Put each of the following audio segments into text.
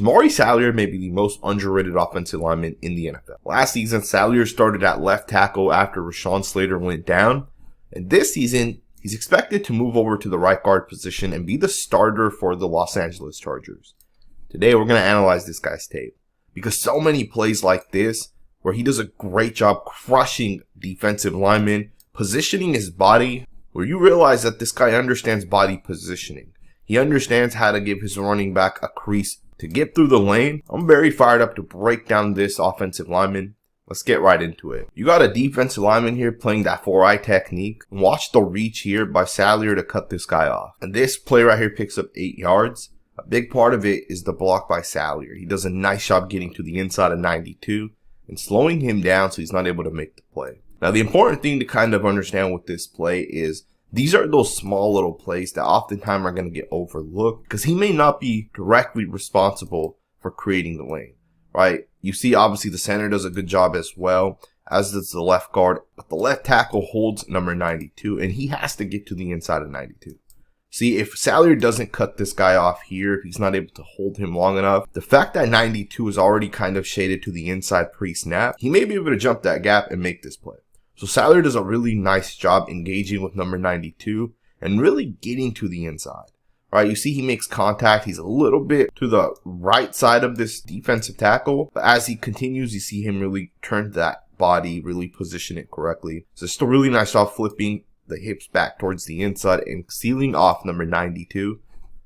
Jamaree Salyer may be the most underrated offensive lineman in the NFL. Last season, Salyer started at left tackle after Slater went down. And this season, he's expected to move over to the right guard position and be the starter for the Los Angeles Chargers. Today, we're going to analyze this guy's tape, because so many plays like this, where he does a great job crushing defensive linemen, positioning his body, where you realize that this guy understands body positioning. He understands how to give his running back a crease to get through the lane. I'm very fired up to break down this offensive lineman. Let's get right into it. You got a defensive lineman here playing that 4-eye technique. Watch the reach here by Salyer to cut this guy off. And this play right here picks up 8 yards. A big part of it is the block by Salyer. He does a nice job getting to the inside of 92 and slowing him down so he's not able to make the play. Now, the important thing to kind of understand with this play is these are those small little plays that oftentimes are going to get overlooked because he may not be directly responsible for creating the lane, right? You see, obviously, the center does a good job as well, as does the left guard. But the left tackle holds number 92, and he has to get to the inside of 92. See, if Salyer doesn't cut this guy off here, if he's not able to hold him long enough, the fact that 92 is already kind of shaded to the inside pre-snap, he may be able to jump that gap and make this play. So Salyer does a really nice job engaging with number 92 and really getting to the inside, right? You see he makes contact. He's a little bit to the right side of this defensive tackle. But as he continues, you see him really turn that body, really position it correctly. So it's still a really nice job flipping the hips back towards the inside and sealing off number 92.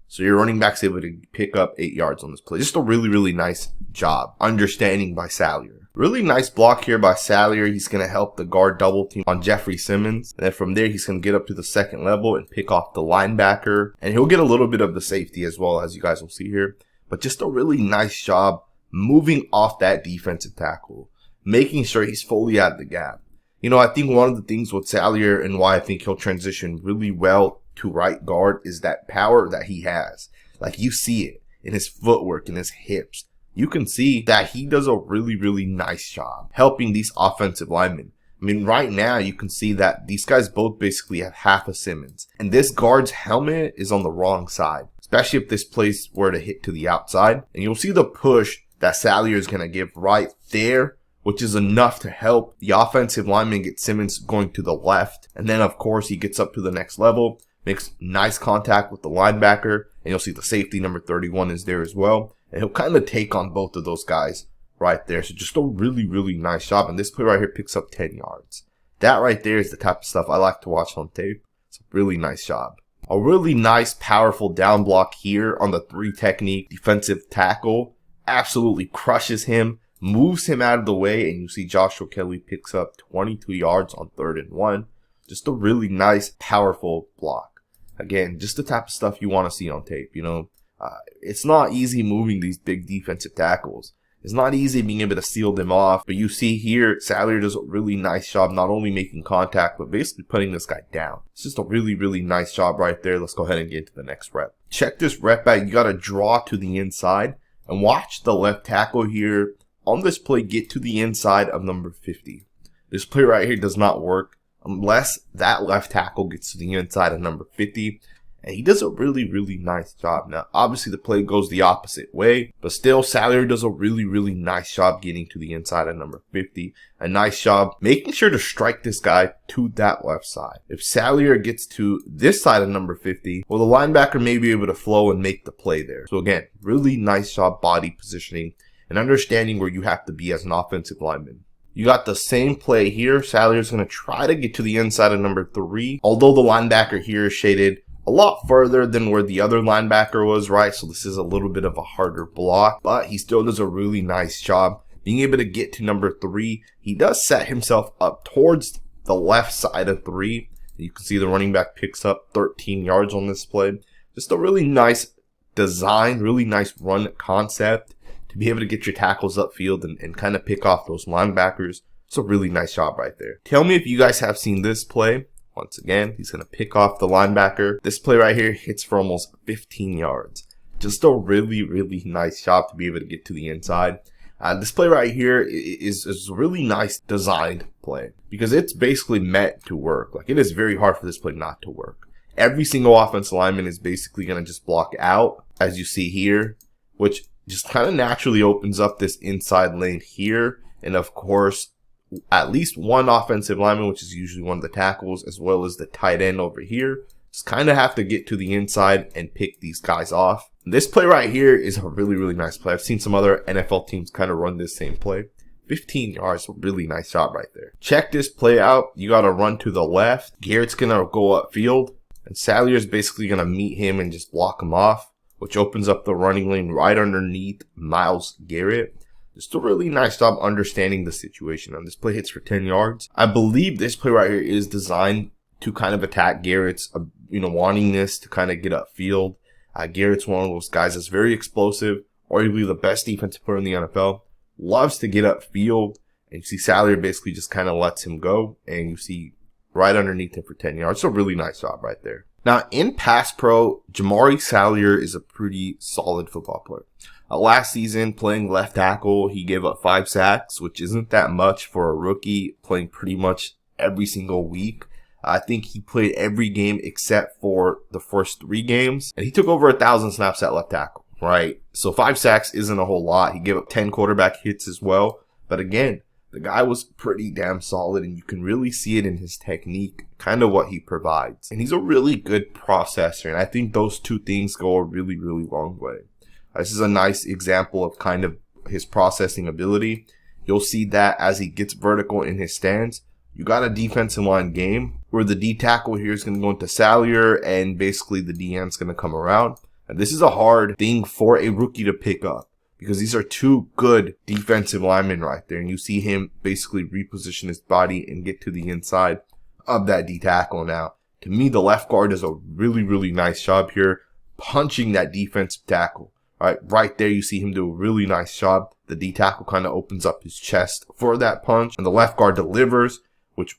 So your running back's able to pick up 8 yards on this play. Just a really, really nice job understanding by Salyer. Really nice block here by Salyer. He's going to help the guard double team on Jeffrey Simmons. And then from there, he's going to get up to the second level and pick off the linebacker. And he'll get a little bit of the safety as well, as you guys will see here. But just a really nice job moving off that defensive tackle, making sure he's fully out of the gap. You know, I think one of the things with Salyer and why I think he'll transition really well to right guard is that power that he has. Like, you see it in his footwork, in his hips. You can see that he does a really, really nice job helping these offensive linemen. I mean, right now, you can see that these guys both basically have half a Simmons. And this guard's helmet is on the wrong side, especially if this place were to hit to the outside. And you'll see the push that Salyer is going to give right there, which is enough to help the offensive lineman get Simmons going to the left. And then, of course, he gets up to the next level, makes nice contact with the linebacker, and you'll see the safety number 31 is there as well. And he'll kind of take on both of those guys right there. So just a really, really nice job. And this play right here picks up 10 yards. That right there is the type of stuff I like to watch on tape. It's a really nice job. A really nice, powerful down block here on the 3 technique defensive tackle. Absolutely crushes him, moves him out of the way, and you see Joshua Kelly picks up 22 yards on 3rd and 1. Just a really nice, powerful block. Again, just the type of stuff you want to see on tape, you know. It's not easy moving these big defensive tackles. It's not easy being able to seal them off. But you see here, Salyer does a really nice job not only making contact, but basically putting this guy down. It's just a really, really nice job right there. Let's go ahead and get into the next rep. Check this rep out. You got to draw to the inside. And watch the left tackle here on this play get to the inside of number 50. This play right here does not work unless that left tackle gets to the inside of number 50. And he does a really, really nice job. Now, obviously, the play goes the opposite way. But still, Salyer does a really, really nice job getting to the inside of number 50. A nice job making sure to strike this guy to that left side. If Salyer gets to this side of number 50, well, the linebacker may be able to flow and make the play there. So again, really nice job body positioning and understanding where you have to be as an offensive lineman. You got the same play here. Salyer's going to try to get to the inside of number 3. Although the linebacker here is shaded a lot further than where the other linebacker was, right? So this is a little bit of a harder block, but he still does a really nice job being able to get to number 3. He does set himself up towards the left side of 3. You can see the running back picks up 13 yards on this play. Just a really nice design, really nice run concept to be able to get your tackles upfield and kind of pick off those linebackers. It's a really nice job right there. Tell me if you guys have seen this play. Once again, he's going to pick off the linebacker. This play right here hits for almost 15 yards. Just a really, really nice job to be able to get to the inside. This play right here is a really nice designed play because it's basically meant to work. Like, it is very hard for this play not to work. Every single offensive lineman is basically going to just block out, as you see here, which just kind of naturally opens up this inside lane here. And of course, at least one offensive lineman, which is usually one of the tackles, as well as the tight end over here, just kind of have to get to the inside and pick these guys off. This play right here is a really, really nice play. I've seen some other NFL teams kind of run this same play. 15 yards, really nice job right there. Check this play out. You got to run to the left. Garrett's going to go upfield, and Salyer's basically going to meet him and just block him off, which opens up the running lane right underneath Myles Garrett. Just a really nice job understanding the situation. And this play hits for 10 yards. I believe this play right here is designed to kind of attack Garrett's, wanting this to kind of get upfield. Garrett's one of those guys that's very explosive, arguably the best defensive player in the NFL. Loves to get upfield, and you see Salyer basically just kind of lets him go, and you see right underneath him for 10 yards. So really nice job right there. Now, in pass pro, Jamaree Salyer is a pretty solid football player. Last season, playing left tackle, he gave up 5 sacks, which isn't that much for a rookie playing pretty much every single week. I think he played every game except for the first 3 games, and he took over 1,000 snaps at left tackle. Right, so 5 sacks isn't a whole lot. He gave up 10 quarterback hits as well. But again, the guy was pretty damn solid, and you can really see it in his technique, kind of what he provides. And he's a really good processor, and I think those 2 things go a really, really long way. This is a nice example of kind of his processing ability. You'll see that as he gets vertical in his stance, you got a defensive line game where the D tackle here is going to go into Salyer, and basically the D end's going to come around. And this is a hard thing for a rookie to pick up because these are 2 good defensive linemen right there. And you see him basically reposition his body and get to the inside of that D tackle. Now, to me, the left guard does a really, really nice job here punching that defensive tackle. Right there, you see him do a really nice job. The D tackle kind of opens up his chest for that punch, and the left guard delivers, which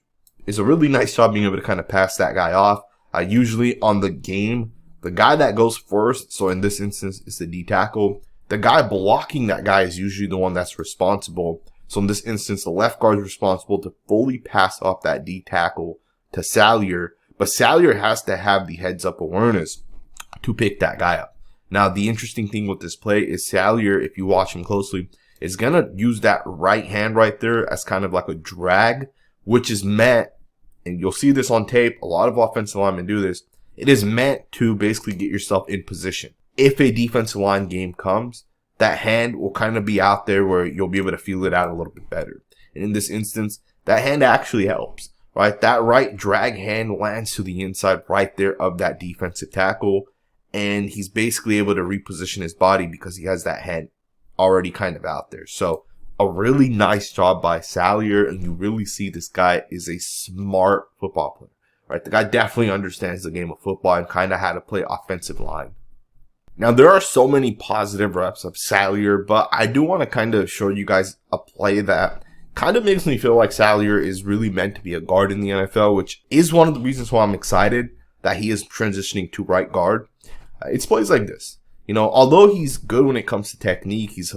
is a really nice job being able to kind of pass that guy off. Usually on the game, the guy that goes first, so in this instance, is the D tackle. The guy blocking that guy is usually the one that's responsible. So in this instance, the left guard is responsible to fully pass off that D tackle to Salyer. But Salyer has to have the heads-up awareness to pick that guy up. Now, the interesting thing with this play is Salyer, if you watch him closely, is going to use that right hand right there as kind of like a drag, which is meant, and you'll see this on tape, a lot of offensive linemen do this, it is meant to basically get yourself in position. If a defensive line game comes, that hand will kind of be out there where you'll be able to feel it out a little bit better. And in this instance, that hand actually helps, right? That right drag hand lands to the inside right there of that defensive tackle, and he's basically able to reposition his body because he has that hand already kind of out there. So a really nice job by Salyer, and you really see this guy is a smart football player. Right, the guy definitely understands the game of football and kind of how to play offensive line. Now, there are so many positive reps of Salyer, but I do want to kind of show you guys a play that kind of makes me feel like Salyer is really meant to be a guard in the NFL, which is one of the reasons why I'm excited that he is transitioning to right guard. It's plays like this. Although he's good when it comes to technique, he's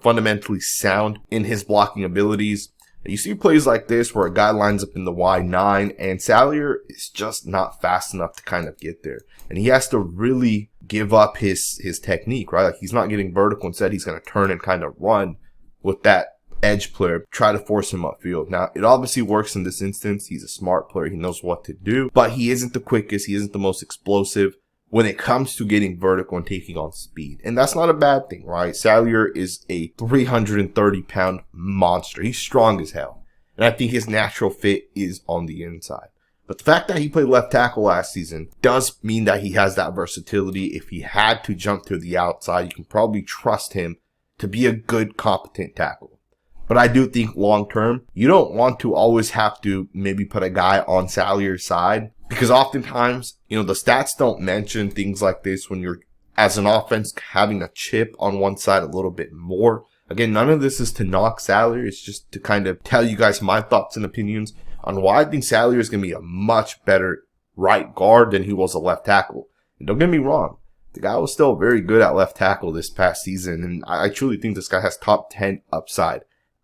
fundamentally sound in his blocking abilities. You see plays like this where a guy lines up in the Y9 and Salyer is just not fast enough to kind of get there. And he has to really give up his technique, right? Like he's not getting vertical. Instead, he's going to turn and kind of run with that edge player, try to force him upfield. Now, it obviously works in this instance. He's a smart player. He knows what to do, but he isn't the quickest. He isn't the most explosive when it comes to getting vertical and taking on speed. And that's not a bad thing, right? Salyer is a 330-pound monster. He's strong as hell. And I think his natural fit is on the inside. But the fact that he played left tackle last season does mean that he has that versatility. If he had to jump to the outside, you can probably trust him to be a good, competent tackle. But I do think long term, you don't want to always have to maybe put a guy on Salyer's side, because oftentimes, the stats don't mention things like this when you're, as an offense, having a chip on one side a little bit more. Again, none of this is to knock Salyer. It's just to kind of tell you guys my thoughts and opinions on why I think Salyer is going to be a much better right guard than he was a left tackle. And don't get me wrong, the guy was still very good at left tackle this past season, and I truly think this guy has top 10 upside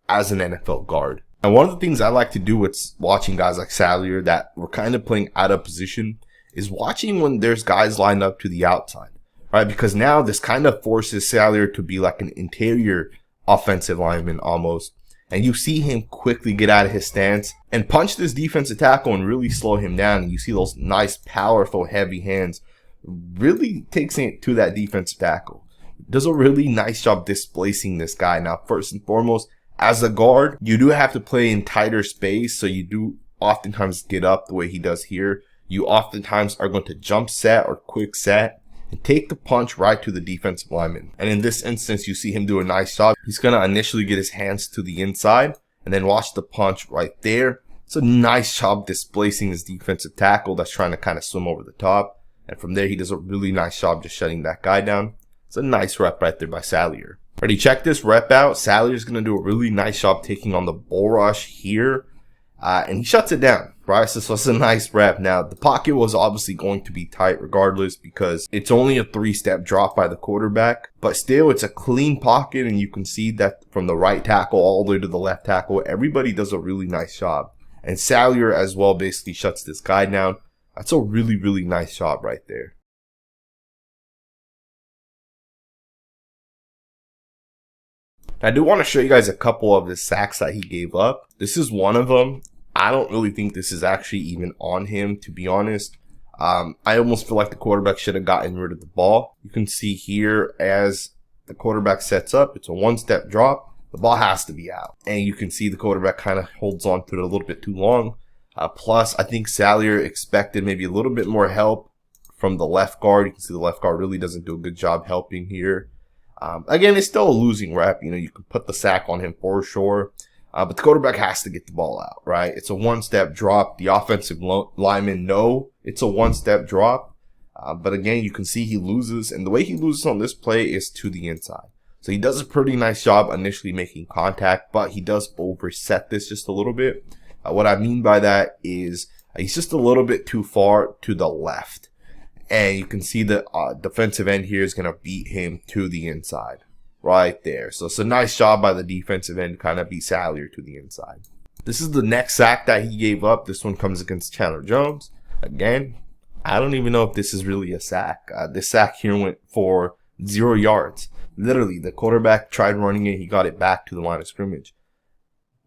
as an NFL guard. And one of the things I like to do with watching guys like Salyer that were kind of playing out of position is watching when there's guys lined up to the outside. right? Because now this kind of forces Salyer to be like an interior offensive lineman almost. And you see him quickly get out of his stance and punch this defensive tackle and really slow him down. And you see those nice, powerful, heavy hands really takes it to that defensive tackle. Does a really nice job displacing this guy. Now, first and foremost, as a guard, you do have to play in tighter space. So you do oftentimes get up the way he does here. You oftentimes are going to jump set or quick set and take the punch right to the defensive lineman. And in this instance, you see him do a nice job. He's going to initially get his hands to the inside and then watch the punch right there. It's a nice job displacing his defensive tackle that's trying to kind of swim over the top. And from there, he does a really nice job just shutting that guy down. It's a nice rep right there by Salyer. Already check this rep out. Salyer's going to do a really nice job taking on the bull rush here. And he shuts it down, right? So it's a nice rep. Now, the pocket was obviously going to be tight regardless because it's only a 3-step drop by the quarterback. But still, it's a clean pocket, and you can see that from the right tackle all the way to the left tackle, everybody does a really nice job. And Salyer as well basically shuts this guy down. That's a really, really nice job right there. I do want to show you guys a couple of the sacks that he gave up. This is one of them. I don't really think this is actually even on him, to be honest. I almost feel like the quarterback should have gotten rid of the ball. You can see here as the quarterback sets up, it's a 1-step drop. The ball has to be out. And you can see the quarterback kind of holds on to it a little bit too long. Plus, I think Salyer expected maybe a little bit more help from the left guard. You can see the left guard really doesn't do a good job helping here. Again, it's still a losing rep. You know, you can put the sack on him for sure. But the quarterback has to get the ball out, right? It's a 1-step drop. The offensive linemen know it's a 1-step drop. But again, you can see he loses. And the way he loses on this play is to the inside. So he does a pretty nice job initially making contact, but he does overset this just a little bit. What I mean by that is he's just a little bit too far to the left. And you can see the defensive end here is going to beat him to the inside. Right there. So it's a nice job by the defensive end to kind of beat Salyer to the inside. This is the next sack that he gave up. This one comes against Chandler Jones. Again, I don't even know if this is really a sack. This sack here went for 0 yards. Literally, the quarterback tried running it. He got it back to the line of scrimmage.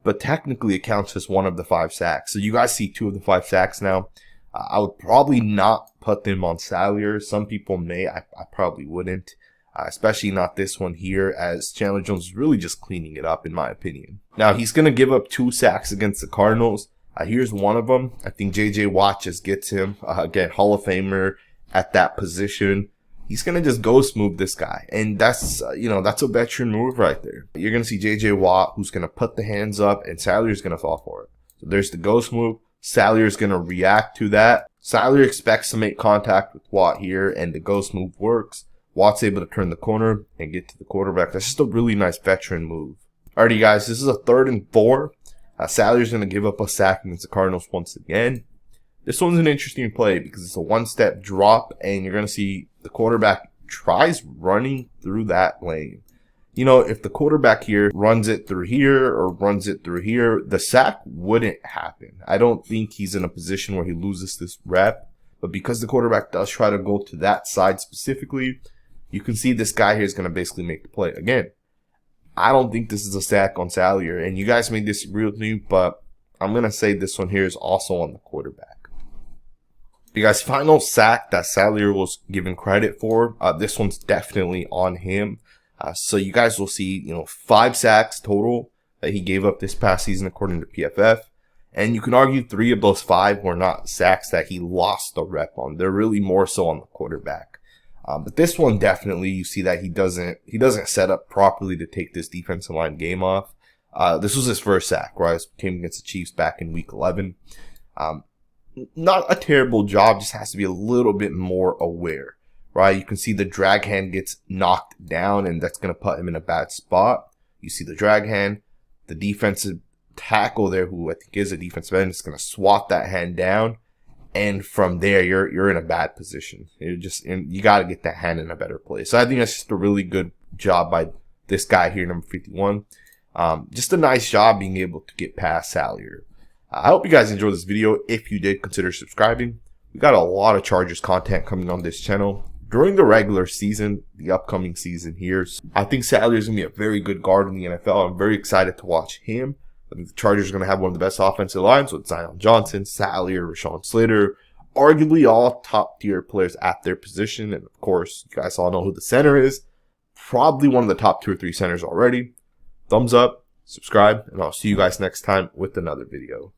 But technically, it counts as one of the 5 sacks. So you guys see 2 of the 5 sacks now. I would probably not put them on Salyer. Some people may. I probably wouldn't. Especially not this one here, as Chandler Jones is really just cleaning it up, in my opinion. Now, he's going to give up 2 sacks against the Cardinals. Here's one of them. I think J.J. Watt just gets him. Again, Hall of Famer at that position. He's going to just ghost move this guy. And that's, that's a veteran move right there. You're going to see J.J. Watt, who's going to put the hands up, and Salyer's going to fall for it. So there's the ghost move. Salyer's going to react to that. Salyer expects to make contact with Watt here, and the ghost move works. Watt's able to turn the corner and get to the quarterback. That's just a really nice veteran move. Alrighty, guys, this is a 3rd and 4. Salyer's going to give up a sack against the Cardinals once again. This one's an interesting play because it's a 1-step drop, and you're going to see the quarterback tries running through that lane. You know, if the quarterback here runs it through here or runs it through here, the sack wouldn't happen. I don't think he's in a position where he loses this rep. But because the quarterback does try to go to that side specifically, you can see this guy here is going to basically make the play. Again, I don't think this is a sack on Salyer. And you guys may disagree with me, but I'm going to say this one here is also on the quarterback. You guys, final sack that Salyer was given credit for, this one's definitely on him. So you guys will see, 5 sacks total that he gave up this past season according to PFF. And you can argue 3 of those 5 were not sacks that he lost the rep on. They're really more so on the quarterback. But this one definitely, you see that he doesn't set up properly to take this defensive line game off. This was his first sack, right? It came against the Chiefs back in week 11. Not a terrible job, just has to be a little bit more aware, right? You can see the drag hand gets knocked down, and that's going to put him in a bad spot. You see the drag hand, the defensive tackle there, who I think is a defensive end, is going to swat that hand down. And from there, you're in a bad position. You got to get that hand in a better place. So I think that's just a really good job by this guy here, number 51. Just a nice job being able to get past Salyer. I hope you guys enjoyed this video. If you did, consider subscribing. We got a lot of Chargers content coming on this channel. during the regular season, the upcoming season here, I think Salyer is going to be a very good guard in the NFL. I'm very excited to watch him. I think the Chargers are going to have one of the best offensive lines with Zion Johnson, Salyer, Rashawn Slater, arguably all top-tier players at their position. And, of course, you guys all know who the center is. Probably one of the top 2 or 3 centers already. Thumbs up, subscribe, and I'll see you guys next time with another video.